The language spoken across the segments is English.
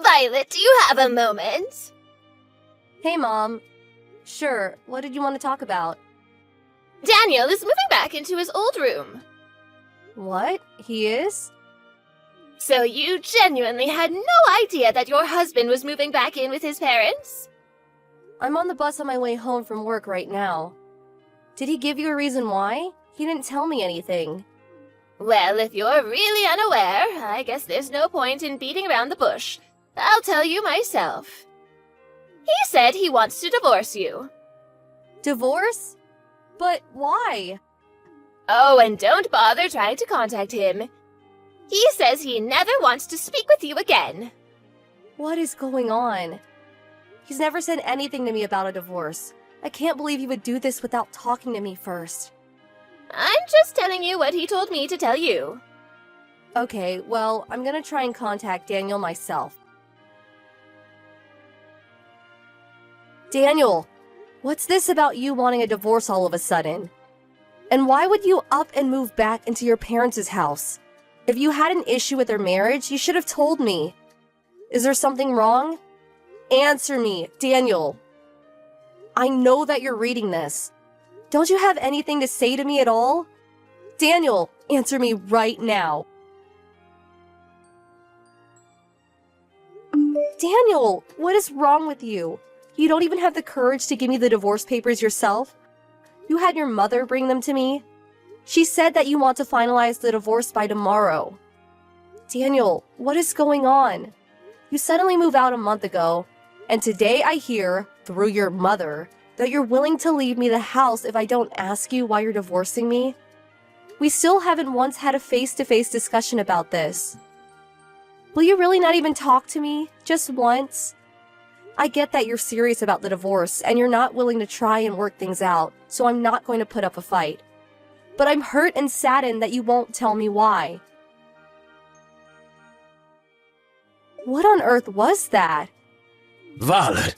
Violet, do you have a moment? Hey, Mom. Sure, what did you want to talk about? Daniel is moving back into his old room. What? He is? So you genuinely had no idea that your husband was moving back in with his parents? I'm on the bus on my way home from work right now. Did he give you a reason why? He didn't tell me anything. Well, if you're really unaware, I guess there's no point in beating around the bush. I'll tell you myself. He said he wants to divorce you. Divorce? But why? Oh, and don't bother trying to contact him. He says he never wants to speak with you again. What is going on? He's never said anything to me about a divorce. I can't believe he would do this without talking to me first. I'm just telling you what he told me to tell you. Okay, well, I'm gonna try and contact Daniel myself. Daniel, what's this about you wanting a divorce all of a sudden? And why would you up and move back into your parents' house? If you had an issue with their marriage, you should have told me. Is there something wrong? Answer me, Daniel. I know that you're reading this. Don't you have anything to say to me at all? Daniel, answer me right now. Daniel, what is wrong with you? You don't even have the courage to give me the divorce papers yourself? You had your mother bring them to me? She said that you want to finalize the divorce by tomorrow. Daniel, what is going on? You suddenly moved out a month ago, and today I hear, through your mother, that you're willing to leave me the house if I don't ask you why you're divorcing me? We still haven't once had a face-to-face discussion about this. Will you really not even talk to me, just once? I get that you're serious about the divorce and you're not willing to try and work things out, so I'm not going to put up a fight. But I'm hurt and saddened that you won't tell me why. What on earth was that? Violet!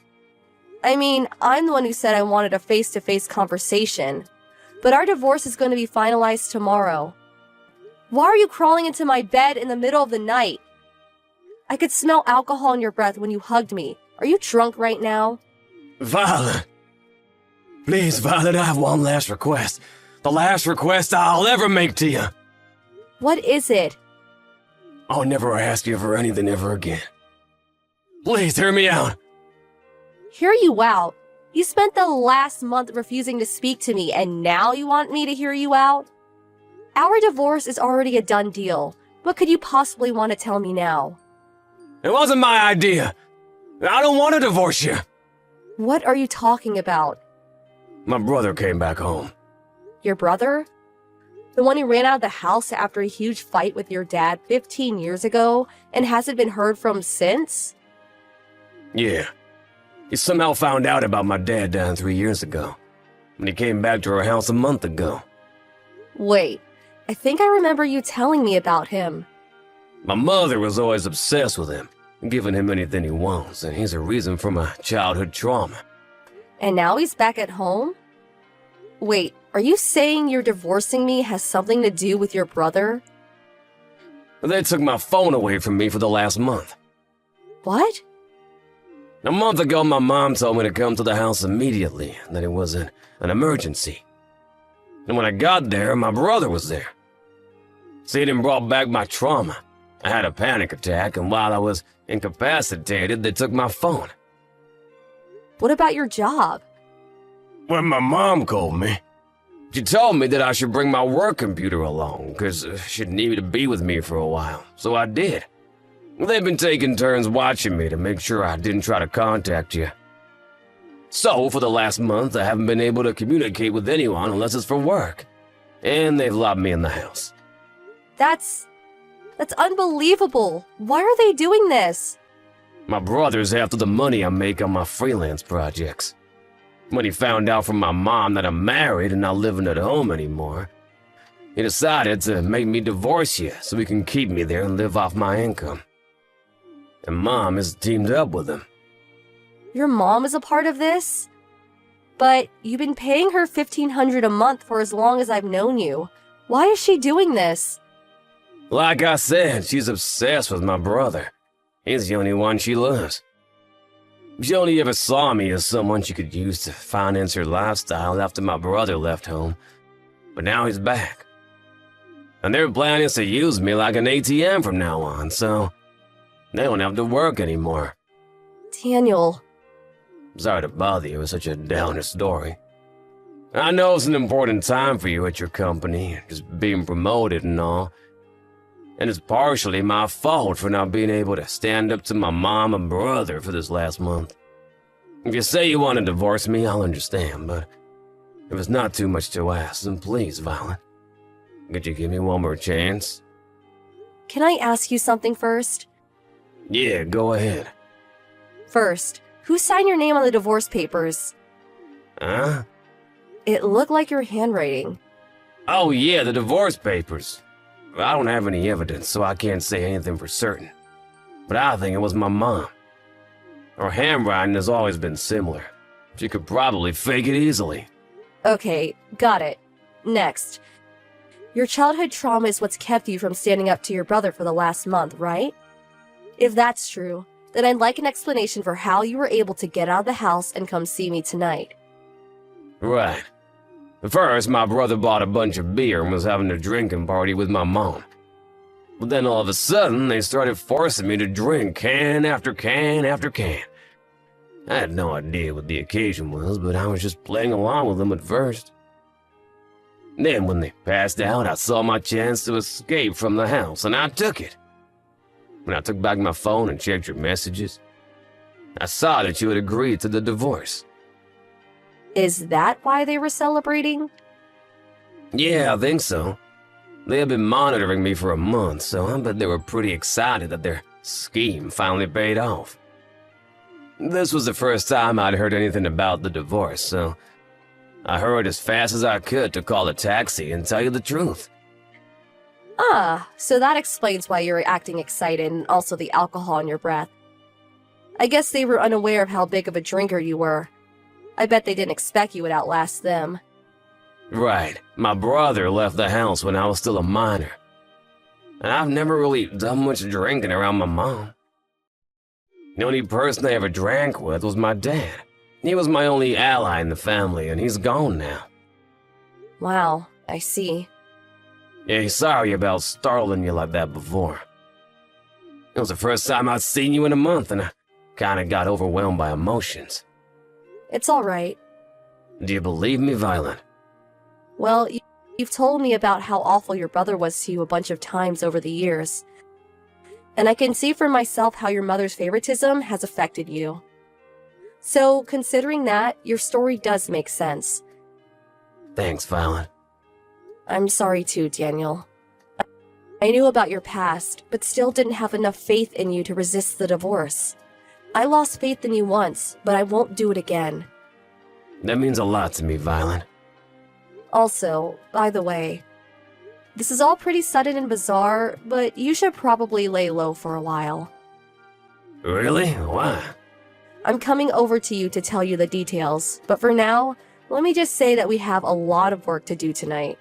I mean, I'm the one who said I wanted a face-to-face conversation. But our divorce is going to be finalized tomorrow. Why are you crawling into my bed in the middle of the night? I could smell alcohol in your breath when you hugged me. Are you drunk right now? Violet! Please, Violet, I have one last request. The last request I'll ever make to you. What is it? I'll never ask you for anything ever again. Please, hear me out. Hear you out? You spent the last month refusing to speak to me, and now you want me to hear you out? Our divorce is already a done deal. What could you possibly want to tell me now? It wasn't my idea. I don't want to divorce you. What are you talking about? My brother came back home. Your brother? The one who ran out of the house after a huge fight with your dad 15 years ago and hasn't been heard from since? Yeah. He somehow found out about my dad dying 3 years ago. When he came back to our house a month ago. Wait, I think I remember you telling me about him. My mother was always obsessed with him, giving him anything he wants, and he's a reason for my childhood trauma. And now he's back at home? Wait, are you saying you're divorcing me has something to do with your brother? They took my phone away from me for the last month. What? A month ago, my mom told me to come to the house immediately, that it was an emergency. And when I got there, my brother was there. See, it brought back my trauma. I had a panic attack, and while I was incapacitated, they took my phone. What about your job? When my mom called me, she told me that I should bring my work computer along, because she'd need to be with me for a while, so I did. They've been taking turns watching me to make sure I didn't try to contact you. So, for the last month, I haven't been able to communicate with anyone unless it's for work. And they've locked me in the house. That's unbelievable. Why are they doing this? My brother's after the money I make on my freelance projects. When he found out from my mom that I'm married and not living at home anymore, he decided to make me divorce you so he can keep me there and live off my income. And Mom has teamed up with him. Your mom is a part of this? But you've been paying her $1,500 a month for as long as I've known you. Why is she doing this? Like I said, she's obsessed with my brother. He's the only one she loves. She only ever saw me as someone she could use to finance her lifestyle after my brother left home. But now he's back. And their plan is to use me like an ATM from now on, so they don't have to work anymore. Daniel. Sorry to bother you with such a downer story. I know it's an important time for you at your company, just being promoted and all. And it's partially my fault for not being able to stand up to my mom and brother for this last month. If you say you want to divorce me, I'll understand, but if it's not too much to ask, then please, Violet, could you give me one more chance? Can I ask you something first? Yeah, go ahead. First, who signed your name on the divorce papers? Huh? It looked like your handwriting. Oh yeah, the divorce papers. I don't have any evidence, so I can't say anything for certain. But I think it was my mom. Her handwriting has always been similar. She could probably fake it easily. Okay, got it. Next. Your childhood trauma is what's kept you from standing up to your brother for the last month, right? If that's true, then I'd like an explanation for how you were able to get out of the house and come see me tonight. Right. First, my brother bought a bunch of beer and was having a drinking party with my mom. But then all of a sudden, they started forcing me to drink can after can after can. I had no idea what the occasion was, but I was just playing along with them at first. Then when they passed out, I saw my chance to escape from the house, and I took it. When I took back my phone and checked your messages, I saw that you had agreed to the divorce. Is that why they were celebrating? Yeah, I think so. They had been monitoring me for a month, so I bet they were pretty excited that their scheme finally paid off. This was the first time I'd heard anything about the divorce, so I hurried as fast as I could to call a taxi and tell you the truth. Ah, so that explains why you were acting excited and also the alcohol in your breath. I guess they were unaware of how big of a drinker you were. I bet they didn't expect you would outlast them. Right. My brother left the house when I was still a minor. And I've never really done much drinking around my mom. The only person I ever drank with was my dad. He was my only ally in the family, and he's gone now. Wow, I see. Yeah, sorry about startling you like that before. It was the first time I'd seen you in a month, and I kinda got overwhelmed by emotions. It's alright. Do you believe me, Violet? Well, you've told me about how awful your brother was to you a bunch of times over the years. And I can see for myself how your mother's favoritism has affected you. So, considering that, your story does make sense. Thanks, Violet. I'm sorry too, Daniel. I knew about your past, but still didn't have enough faith in you to resist the divorce. I lost faith in you once, but I won't do it again. That means a lot to me, Violet. Also, by the way, this is all pretty sudden and bizarre, but you should probably lay low for a while. Really? Why? I'm coming over to you to tell you the details, but for now, let me just say that we have a lot of work to do tonight.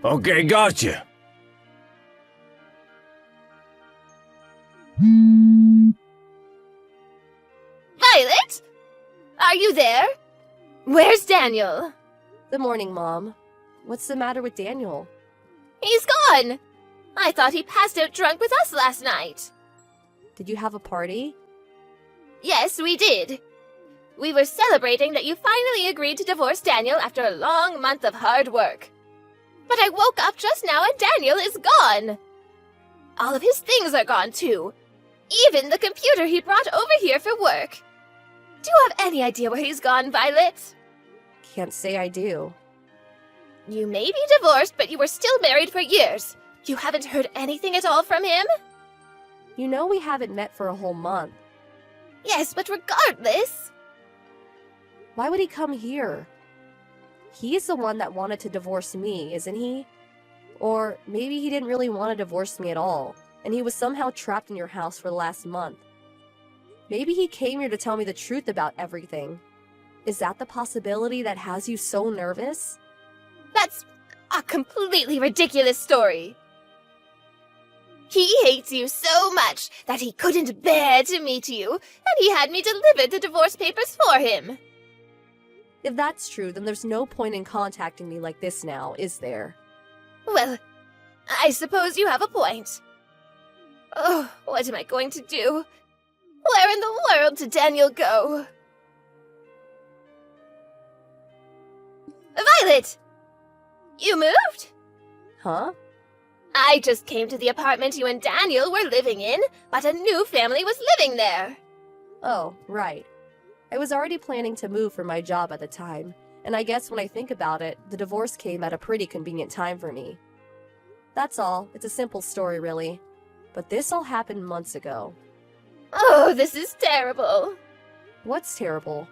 Okay, gotcha. Violet? Are you there? Where's Daniel? Good morning, Mom. What's the matter with Daniel? He's gone! I thought he passed out drunk with us last night. Did you have a party? Yes, we did. We were celebrating that you finally agreed to divorce Daniel after a long month of hard work. But I woke up just now and Daniel is gone. All of his things are gone too. Even the computer he brought over here for work. Do you have any idea where he's gone, Violet? Can't say I do. You may be divorced, but you were still married for years. You haven't heard anything at all from him? You know we haven't met for a whole month. Yes, but regardless... Why would he come here? He's the one that wanted to divorce me, isn't he? Or maybe he didn't really want to divorce me at all, and he was somehow trapped in your house for the last month. Maybe he came here to tell me the truth about everything. Is that the possibility that has you so nervous? That's a completely ridiculous story. He hates you so much that he couldn't bear to meet you, and he had me deliver the divorce papers for him. If that's true, then there's no point in contacting me like this now, is there? Well, I suppose you have a point. Oh, what am I going to do? Where in the world did Daniel go? Violet! You moved? Huh? I just came to the apartment you and Daniel were living in, but a new family was living there. Oh, right. I was already planning to move for my job at the time, and I guess when I think about it, the divorce came at a pretty convenient time for me. That's all. It's a simple story, really. But this all happened months ago. Oh, this is terrible. What's terrible?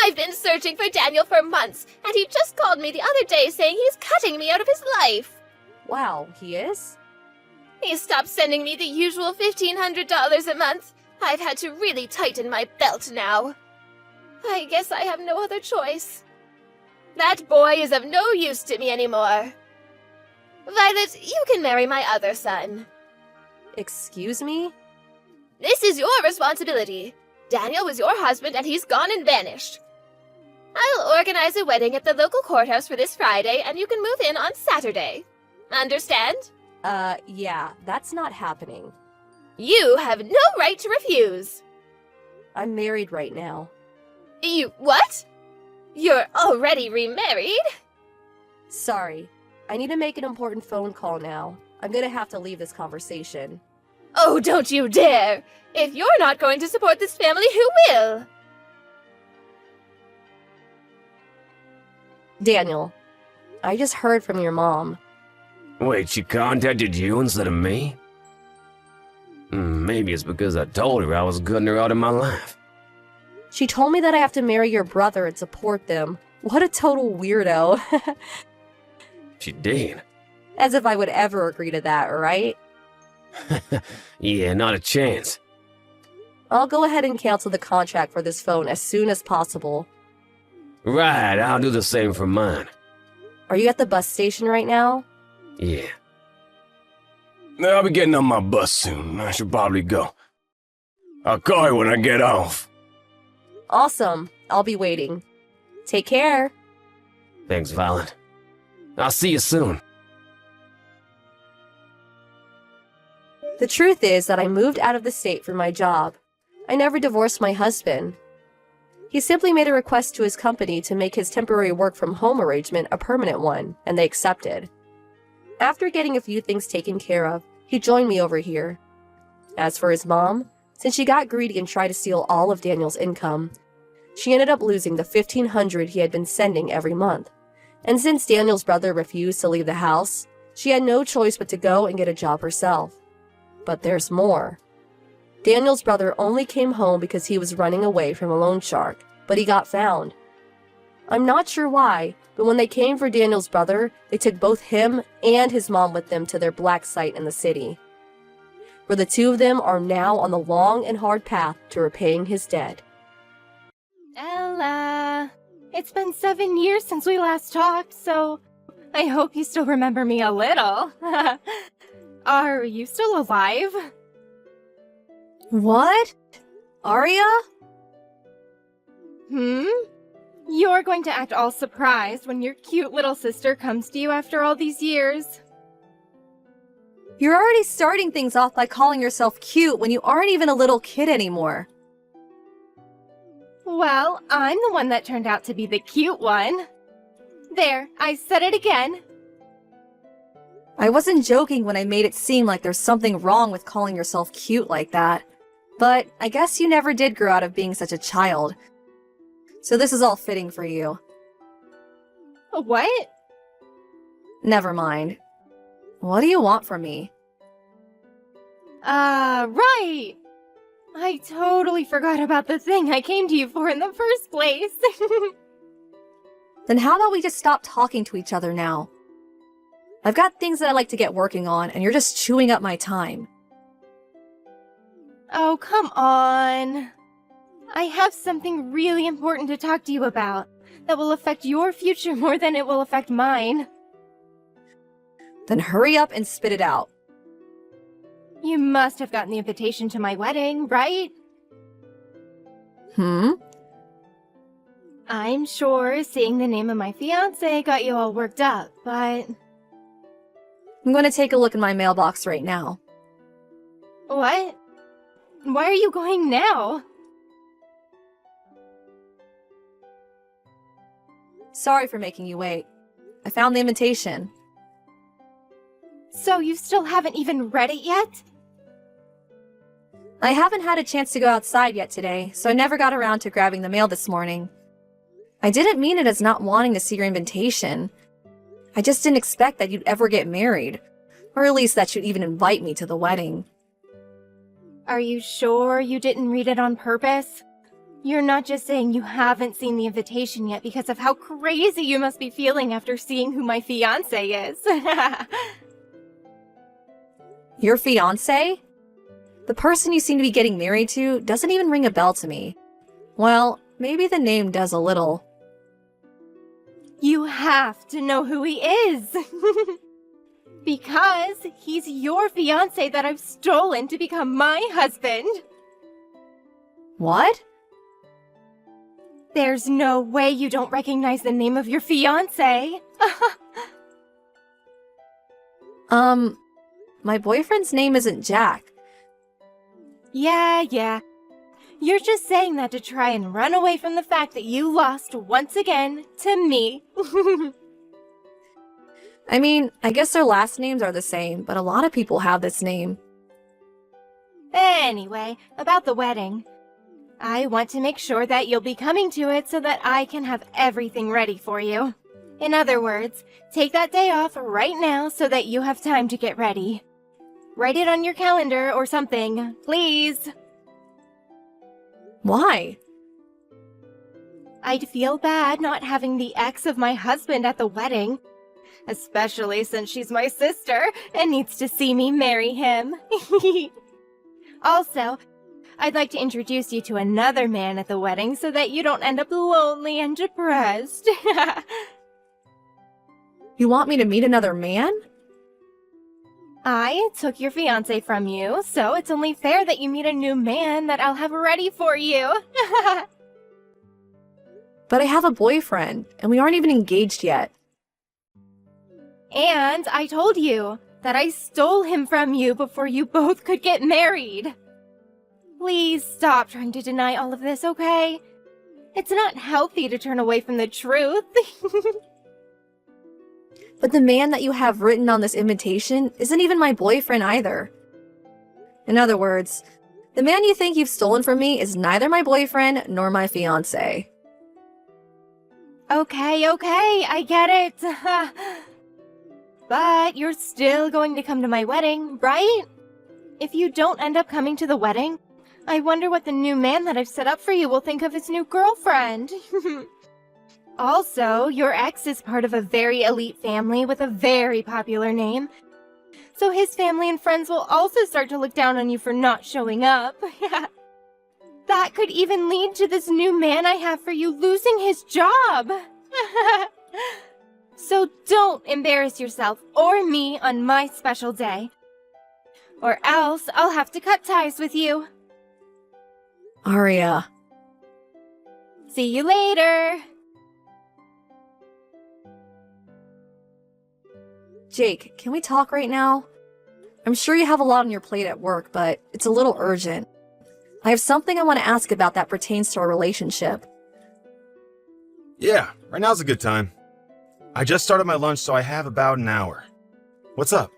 I've been searching for Daniel for months, and he just called me the other day saying he's cutting me out of his life. Wow, he is? He stopped sending me the usual $1,500 a month. I've had to really tighten my belt now. I guess I have no other choice. That boy is of no use to me anymore. Violet, you can marry my other son. Excuse me? This is your responsibility. Daniel was your husband and he's gone and vanished. I'll organize a wedding at the local courthouse for this Friday and you can move in on Saturday. Understand? Yeah, that's not happening. You have no right to refuse. I'm married right now. You what? You're already remarried? Sorry. I need to make an important phone call now. I'm gonna have to leave this conversation. Oh, don't you dare! If you're not going to support this family, who will? Daniel, I just heard from your mom. Wait, she contacted you instead of me? Maybe it's because I told her I was cutting her out of my life. She told me that I have to marry your brother and support them. What a total weirdo. She did. As if I would ever agree to that, right? Yeah, not a chance. I'll go ahead and cancel the contract for this phone as soon as possible. Right, I'll do the same for mine. Are you at the bus station right now? Yeah. I'll be getting on my bus soon. I should probably go. I'll call you when I get off. Awesome. I'll be waiting. Take care. Thanks, Violet. I'll see you soon. The truth is that I moved out of the state for my job. I never divorced my husband. He simply made a request to his company to make his temporary work from home arrangement a permanent one, and they accepted. After getting a few things taken care of, he joined me over here. As for his mom, since she got greedy and tried to steal all of Daniel's income, she ended up losing the $1,500 he had been sending every month. And since Daniel's brother refused to leave the house, she had no choice but to go and get a job herself. But there's more. Daniel's brother only came home because he was running away from a loan shark, but he got found. I'm not sure why, but when they came for Daniel's brother, they took both him and his mom with them to their black site in the city, where the two of them are now on the long and hard path to repaying his debt. Ella, it's been 7 years since we last talked, so I hope you still remember me a little. Are you still alive? What? Arya? You're going to act all surprised when your cute little sister comes to you after all these years. You're already starting things off by calling yourself cute when you aren't even a little kid anymore. Well, I'm the one that turned out to be the cute one. There, I said it again. I wasn't joking when I made it seem like there's something wrong with calling yourself cute like that. But I guess you never did grow out of being such a child. So this is all fitting for you. What? Never mind. What do you want from me? Right! I totally forgot about the thing I came to you for in the first place. Then how about we just stop talking to each other now? I've got things that I like to get working on, and you're just chewing up my time. Oh, come on. I have something really important to talk to you about that will affect your future more than it will affect mine. Then hurry up and spit it out. You must have gotten the invitation to my wedding, right? I'm sure seeing the name of my fiancé got you all worked up, but... I'm going to take a look in my mailbox right now. What? Why are you going now? Sorry for making you wait. I found the invitation. So you still haven't even read it yet? I haven't had a chance to go outside yet today, so I never got around to grabbing the mail this morning. I didn't mean it as not wanting to see your invitation. I just didn't expect that you'd ever get married, or at least that you'd even invite me to the wedding. Are you sure you didn't read it on purpose? You're not just saying you haven't seen the invitation yet because of how crazy you must be feeling after seeing who my fiancé is. Your fiancé? The person you seem to be getting married to doesn't even ring a bell to me. Well, maybe the name does a little. You have to know who he is. Because he's your fiancé that I've stolen to become my husband. What? There's no way you don't recognize the name of your fiancé. My boyfriend's name isn't Jack. Yeah. You're just saying that to try and run away from the fact that you lost once again to me. I mean, I guess their last names are the same, but a lot of people have this name. Anyway, about the wedding. I want to make sure that you'll be coming to it so that I can have everything ready for you. In other words, take that day off right now so that you have time to get ready. Write it on your calendar or something, please. Why? I'd feel bad not having the ex of my husband at the wedding, especially since she's my sister and needs to see me marry him. Also, I'd like to introduce you to another man at the wedding so that you don't end up lonely and depressed. You want me to meet another man? I took your fiancé from you, so it's only fair that you meet a new man that I'll have ready for you. But I have a boyfriend, and we aren't even engaged yet. And I told you that I stole him from you before you both could get married. Please stop trying to deny all of this, okay? It's not healthy to turn away from the truth. But the man that you have written on this invitation isn't even my boyfriend either. In other words, the man you think you've stolen from me is neither my boyfriend nor my fiancé. Okay, I get it. But you're still going to come to my wedding, right? If you don't end up coming to the wedding, I wonder what the new man that I've set up for you will think of his new girlfriend. Also, your ex is part of a very elite family with a very popular name. So his family and friends will also start to look down on you for not showing up. That could even lead to this new man I have for you losing his job. So don't embarrass yourself or me on my special day. Or else I'll have to cut ties with you. Aria. See you later. Jake, can we talk right now? I'm sure you have a lot on your plate at work, but it's a little urgent. I have something I want to ask about that pertains to our relationship. Yeah, right now's a good time. I just started my lunch, so I have about an hour. What's up?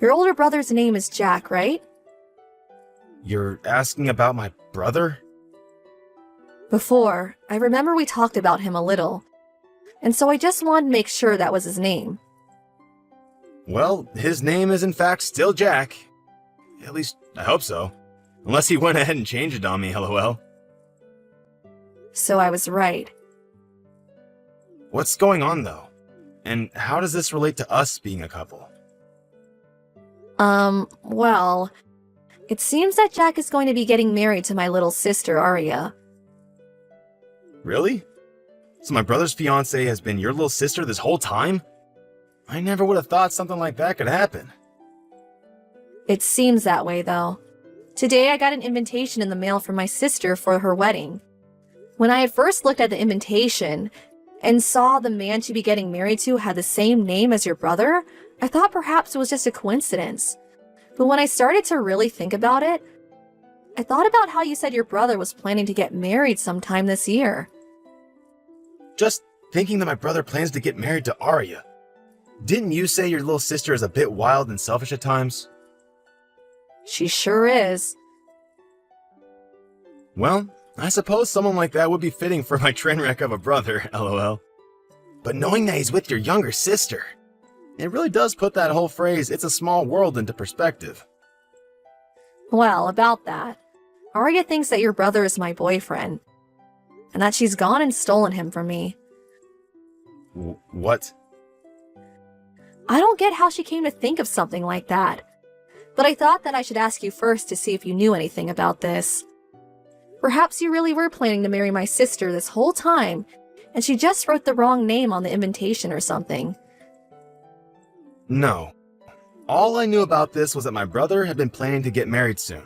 Your older brother's name is Jack, right? You're asking about my brother? Before, I remember we talked about him a little, and so I just wanted to make sure that was his name. Well, his name is in fact still Jack. At least, I hope so. Unless he went ahead and changed it on me, lol. So I was right. What's going on, though? And how does this relate to us being a couple? Well, it seems that Jack is going to be getting married to my little sister, Aria. Really? So my brother's fiancé has been your little sister this whole time? I never would have thought something like that could happen. It seems that way, though. Today I got an invitation in the mail from my sister for her wedding. When I had first looked at the invitation and saw the man she'd be getting married to had the same name as your brother, I thought perhaps it was just a coincidence. But when I started to really think about it, I thought about how you said your brother was planning to get married sometime this year. Just thinking that my brother plans to get married to Arya. Didn't you say your little sister is a bit wild and selfish at times? She sure is. Well, I suppose someone like that would be fitting for my train wreck of a brother, lol. But knowing that he's with your younger sister, it really does put that whole phrase, "it's a small world," into perspective. Well, about that, Arya thinks that your brother is my boyfriend, and that she's gone and stolen him from me. What? I don't get how she came to think of something like that, but I thought that I should ask you first to see if you knew anything about this. Perhaps you really were planning to marry my sister this whole time, and she just wrote the wrong name on the invitation or something. No. All I knew about this was that my brother had been planning to get married soon.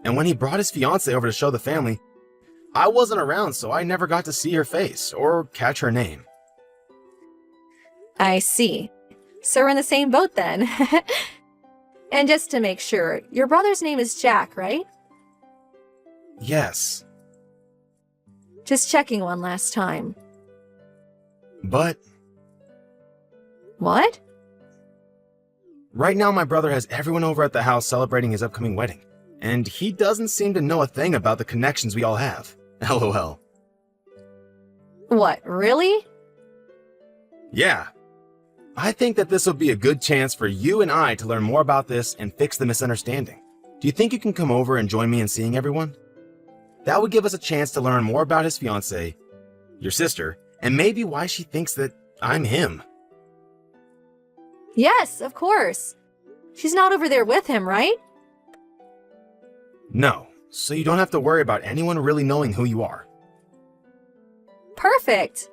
And when he brought his fiancée over to show the family, I wasn't around, so I never got to see her face or catch her name. I see. So we're in the same boat then. And just to make sure, your brother's name is Jack, right? Yes. Just checking one last time. But What? right now my brother has everyone over at the house celebrating his upcoming wedding. And he doesn't seem to know a thing about the connections we all have. LOL. What, really? Yeah. I think that this will be a good chance for you and I to learn more about this and fix the misunderstanding. Do you think you can come over and join me in seeing everyone? That would give us a chance to learn more about his fiancée, your sister, and maybe why she thinks that I'm him. Yes, of course. She's not over there with him, right? No, so you don't have to worry about anyone really knowing who you are. Perfect.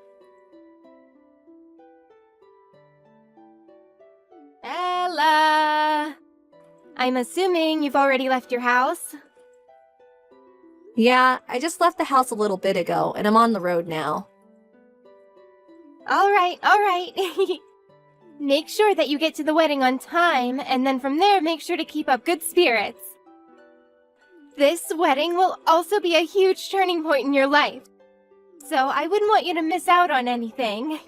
Ella! I'm assuming you've already left your house? Yeah, I just left the house a little bit ago, and I'm on the road now. All right. Make sure that you get to the wedding on time, and then from there, make sure to keep up good spirits. This wedding will also be a huge turning point in your life, so I wouldn't want you to miss out on anything.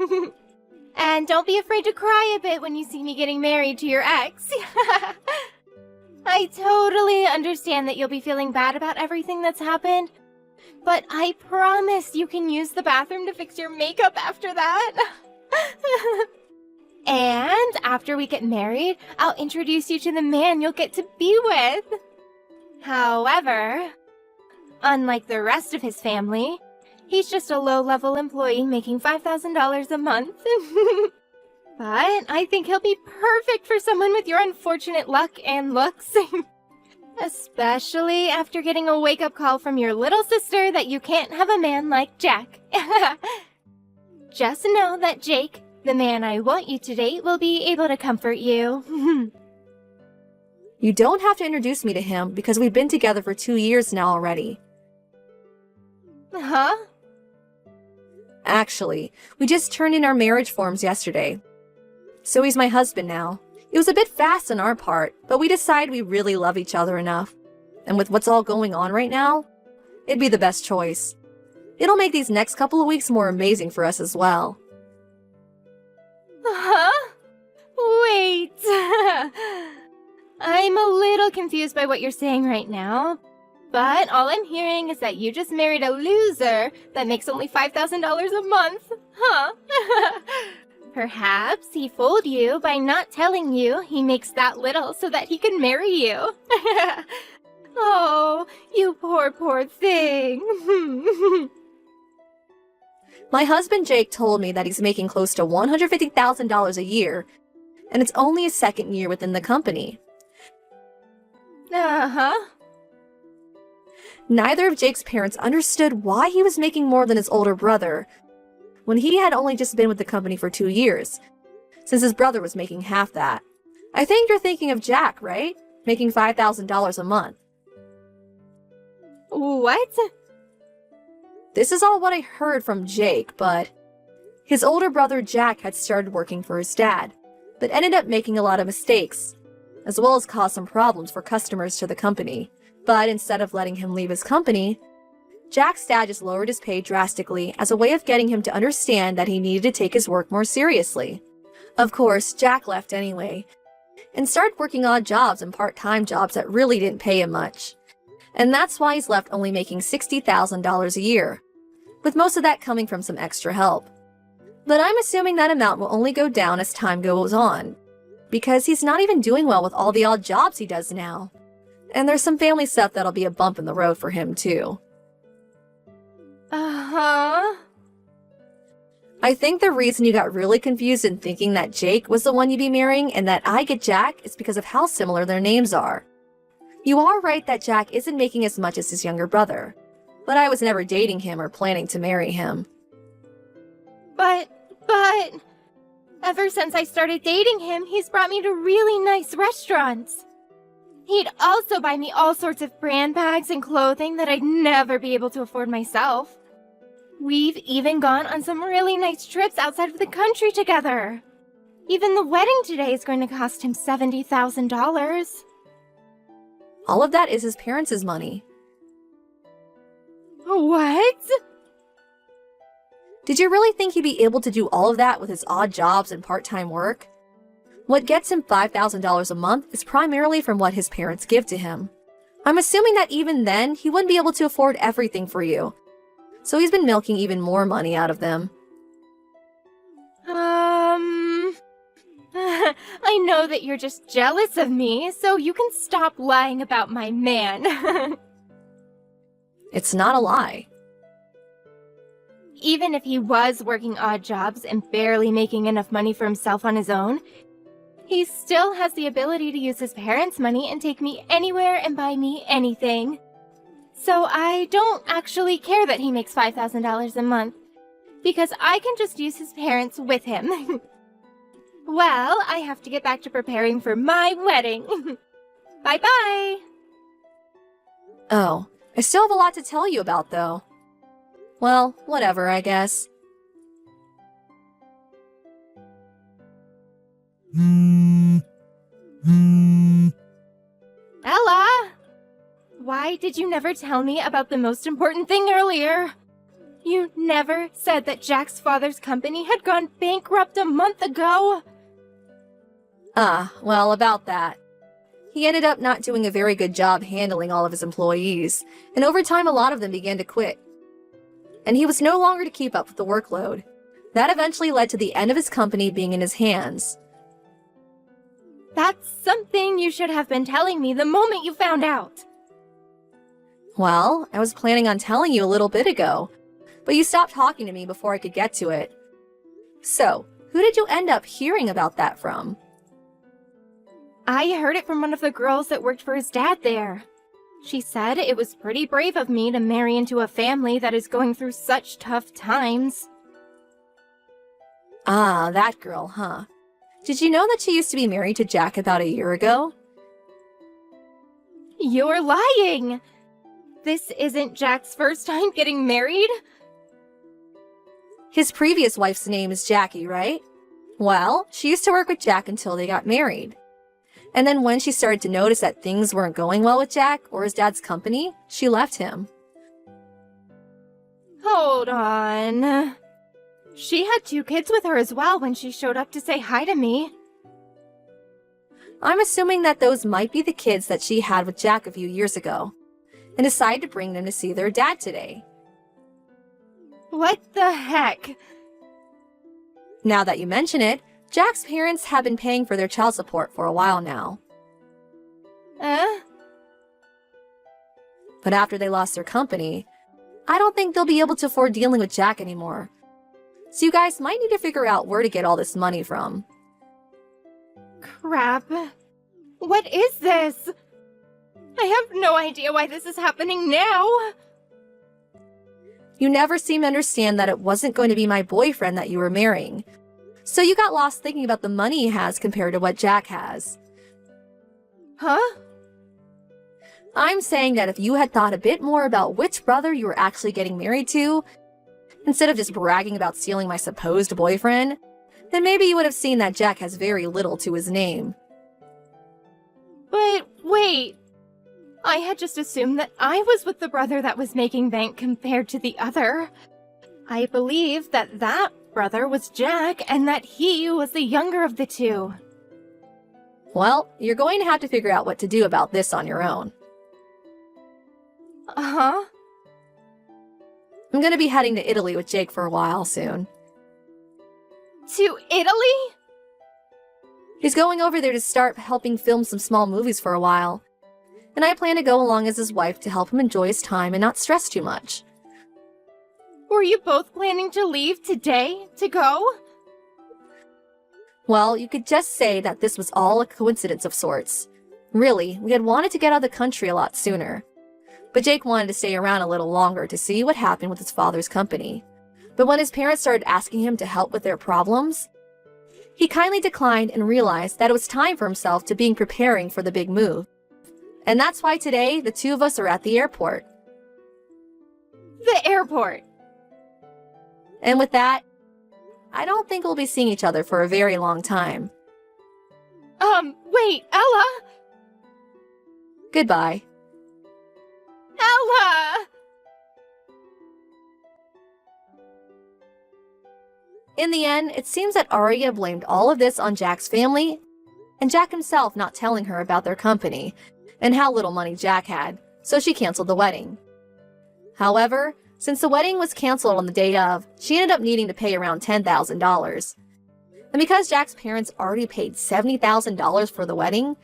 And don't be afraid to cry a bit when you see me getting married to your ex. I totally understand that you'll be feeling bad about everything that's happened, but I promise you can use the bathroom to fix your makeup after that. And after we get married, I'll introduce you to the man you'll get to be with. However, unlike the rest of his family, he's just a low-level employee making $5,000 a month. But I think he'll be perfect for someone with your unfortunate luck and looks. Especially after getting a wake-up call from your little sister that you can't have a man like Jack. Just know that Jake, the man I want you to date, will be able to comfort you. You don't have to introduce me to him because we've been together for 2 years now already. Huh? Actually, we just turned in our marriage forms yesterday. So he's my husband now. It was a bit fast on our part, but we decided we really love each other enough. And with what's all going on right now, it'd be the best choice. It'll make these next couple of weeks more amazing for us as well. Huh? Wait. I'm a little confused by what you're saying right now, but all I'm hearing is that you just married a loser that makes only $5,000 a month, huh? Perhaps he fooled you by not telling you he makes that little so that he can marry you. Oh, you poor thing. My husband Jake told me that he's making close to $150,000 a year, and it's only his second year within the company. Uh-huh. Neither of Jake's parents understood why he was making more than his older brother, when he had only just been with the company for 2 years, since his brother was making half that. I think you're thinking of Jack, right? making $5,000 a month. What? This is all what I heard from Jake, but his older brother Jack had started working for his dad, but ended up making a lot of mistakes, as well as caused some problems for customers to the company. But instead of letting him leave his company, Jack's dad just lowered his pay drastically as a way of getting him to understand that he needed to take his work more seriously. Of course, Jack left anyway, and started working odd jobs and part-time jobs that really didn't pay him much. And that's why he's left only making $60,000 a year, with most of that coming from some extra help. But I'm assuming that amount will only go down as time goes on, because he's not even doing well with all the odd jobs he does now. And there's some family stuff that'll be a bump in the road for him too. Uh-huh. I think the reason you got really confused in thinking that Jake was the one you'd be marrying and that I get Jack is because of how similar their names are. You are right that Jack isn't making as much as his younger brother, but I was never dating him or planning to marry him. But, ever since I started dating him, he's brought me to really nice restaurants. He'd also buy me all sorts of brand bags and clothing that I'd never be able to afford myself. We've even gone on some really nice trips outside of the country together. Even the wedding today is going to cost him $70,000. All of that is his parents' money. What? Did you really think he'd be able to do all of that with his odd jobs and part-time work? What gets him $5,000 a month is primarily from what his parents give to him. I'm assuming that even then, he wouldn't be able to afford everything for you. So he's been milking even more money out of them. I know that you're just jealous of me, so you can stop lying about my man. It's not a lie. Even if he was working odd jobs and barely making enough money for himself on his own, he still has the ability to use his parents' money and take me anywhere and buy me anything. So I don't actually care that he makes $5,000 a month, because I can just use his parents with him. Well, I have to get back to preparing for my wedding. Bye-bye! Oh, I still have a lot to tell you about, though. Well, whatever, I guess. Ella! Why did you never tell me about the most important thing earlier? You never said that Jack's father's company had gone bankrupt a month ago. Well, about that. He ended up not doing a very good job handling all of his employees, and over time a lot of them began to quit. And he was no longer to keep up with the workload. That eventually led to the end of his company being in his hands. That's something you should have been telling me the moment you found out. Well, I was planning on telling you a little bit ago, but you stopped talking to me before I could get to it. So, who did you end up hearing about that from? I heard it from one of the girls that worked for his dad there. She said it was pretty brave of me to marry into a family that is going through such tough times. Ah, that girl, huh? Did you know that she used to be married to Jack about a year ago? You're lying! This isn't Jack's first time getting married? His previous wife's name is Jackie, right? Well, she used to work with Jack until they got married. And then when she started to notice that things weren't going well with Jack or his dad's company, she left him. Hold on. She had 2 kids with her as well when she showed up to say hi to me. I'm assuming that those might be the kids that she had with Jack a few years ago, and decided to bring them to see their dad today. What the heck? Now that you mention it, Jack's parents have been paying for their child support for a while now. But after they lost their company, I don't think they'll be able to afford dealing with Jack anymore. So you guys might need to figure out where to get all this money from. Crap. What is this? I have no idea why this is happening now. You never seem to understand that it wasn't going to be my boyfriend that you were marrying. So you got lost thinking about the money he has compared to what Jack has. Huh? I'm saying that if you had thought a bit more about which brother you were actually getting married to, instead of just bragging about stealing my supposed boyfriend, then maybe you would have seen that Jack has very little to his name. But wait, I had just assumed that I was with the brother that was making bank compared to the other. I believe that that brother was Jack and that he was the younger of the two. Well, you're going to have to figure out what to do about this on your own. Uh-huh. I'm going to be heading to Italy with Jake for a while soon. To Italy? He's going over there to start helping film some small movies for a while. And I plan to go along as his wife to help him enjoy his time and not stress too much. Were you both planning to leave today to go? Well, you could just say that this was all a coincidence of sorts. Really, we had wanted to get out of the country a lot sooner. But Jake wanted to stay around a little longer to see what happened with his father's company. But when his parents started asking him to help with their problems, he kindly declined and realized that it was time for himself to begin preparing for the big move. And that's why today, the two of us are at the airport. The airport. And with that, I don't think we'll be seeing each other for a very long time. Wait, Ella! Goodbye. Ella! In the end, it seems that Arya blamed all of this on Jack's family, and Jack himself not telling her about their company, and how little money Jack had, so she canceled the wedding. However, since the wedding was canceled on the day of, she ended up needing to pay around $10,000. And because Jack's parents already paid $70,000 for the wedding,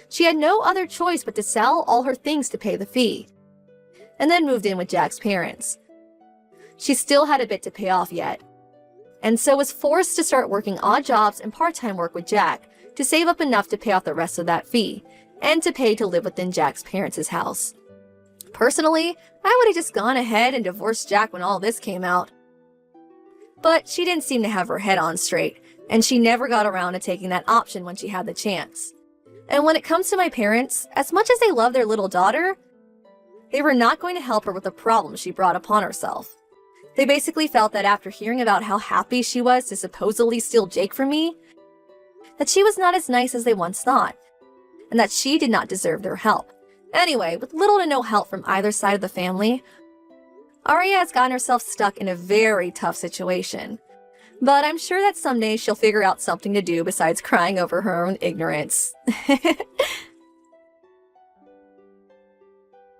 she had no other choice but to sell all her things to pay the fee, and then moved in with Jack's parents. She still had a bit to pay off yet, and so was forced to start working odd jobs and part-time work with Jack to save up enough to pay off the rest of that fee, and to pay to live within Jack's parents' house. Personally, I would have just gone ahead and divorced Jack when all this came out. But she didn't seem to have her head on straight, and she never got around to taking that option when she had the chance. And when it comes to my parents, as much as they love their little daughter, they were not going to help her with the problems she brought upon herself. They basically felt that after hearing about how happy she was to supposedly steal Jake from me, that she was not as nice as they once thought, and that she did not deserve their help. Anyway, with little to no help from either side of the family, Arya has gotten herself stuck in a very tough situation. But I'm sure that someday she'll figure out something to do besides crying over her own ignorance.